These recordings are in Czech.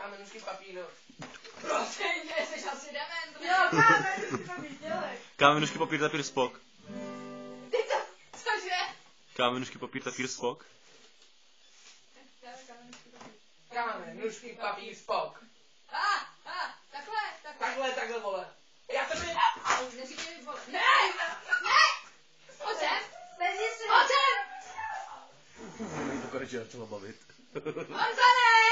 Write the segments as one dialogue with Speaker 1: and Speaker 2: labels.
Speaker 1: kámen, nůžky, papír.
Speaker 2: Prosím, jsi asi dement.
Speaker 3: Jo, kámen, nůžky, papír, dělej.
Speaker 4: Kámen, nůžky, papír, papír, spok.
Speaker 2: Ty to, cože?
Speaker 4: Kámen, nůžky, papír, papír, spok.
Speaker 1: Kámen, nůžky, papír, spok.
Speaker 2: Takhle,
Speaker 1: vole. Já to mi...
Speaker 2: už neříkej mi, vole.
Speaker 1: Ne!
Speaker 2: Pojďem.
Speaker 3: Bez jestli...
Speaker 4: To konečně začalo bavit.
Speaker 2: Honzane!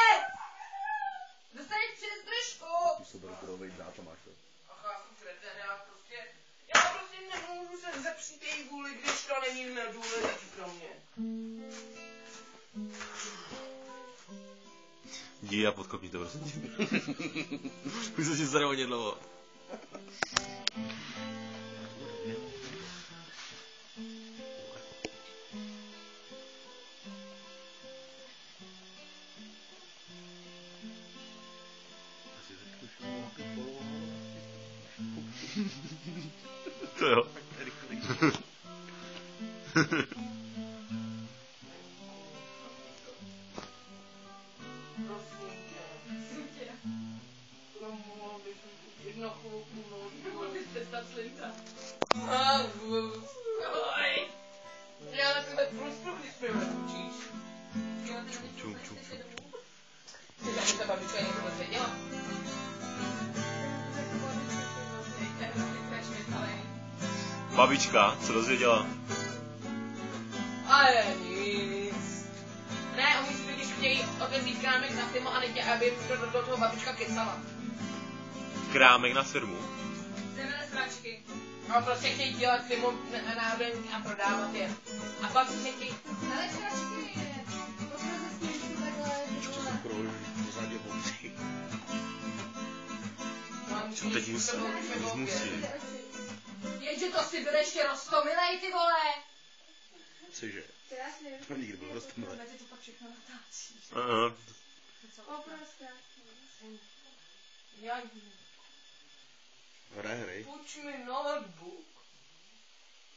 Speaker 2: Dostaneš přes držku.
Speaker 4: Ty se bude budovej dát, to máš to.
Speaker 1: Ach, já jsem kreten, já prostě nemůžu se zepřít její vůli, když to není důležitý pro mě.
Speaker 4: Jdi a podkopni to, prosím tě. Už se ti staré hodně dlouho. To jo.
Speaker 1: Já na tebe průzpruh, když mi učíš.
Speaker 4: Čum.
Speaker 1: Ty taky ta babička něco dozvěděla.
Speaker 4: Babička, co dozvěděla?
Speaker 1: Ale nic. Ne, oni si totiž chtějí otevřít krámek na firmu a nechtějí, aby do toho babička kecala.
Speaker 4: Krámek na firmu?
Speaker 2: Jdeme na sračky.
Speaker 1: No prostě chtějí dělat firmu národní a prodávat je. A pak si chtějí...
Speaker 2: Ale sračky je.
Speaker 4: Co teď musí?
Speaker 2: Jenže to si bude ještě roztomilej, ty vole.
Speaker 4: Cože?
Speaker 3: Krásně.
Speaker 4: To nikdy byl roztomilej.
Speaker 2: Mezi to pak všechno natáčíš.
Speaker 3: Opravdu.
Speaker 1: Já
Speaker 4: Hrej.
Speaker 1: Půjč mi notebook.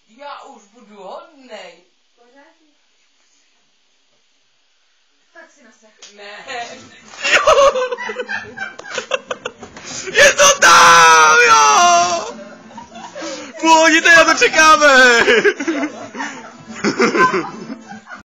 Speaker 1: Já už budu hodnej.
Speaker 3: Pořádně.
Speaker 2: Tak si nasech.
Speaker 1: Ne.
Speaker 4: Je to tam, jo! Půl hodiny na to čekáme!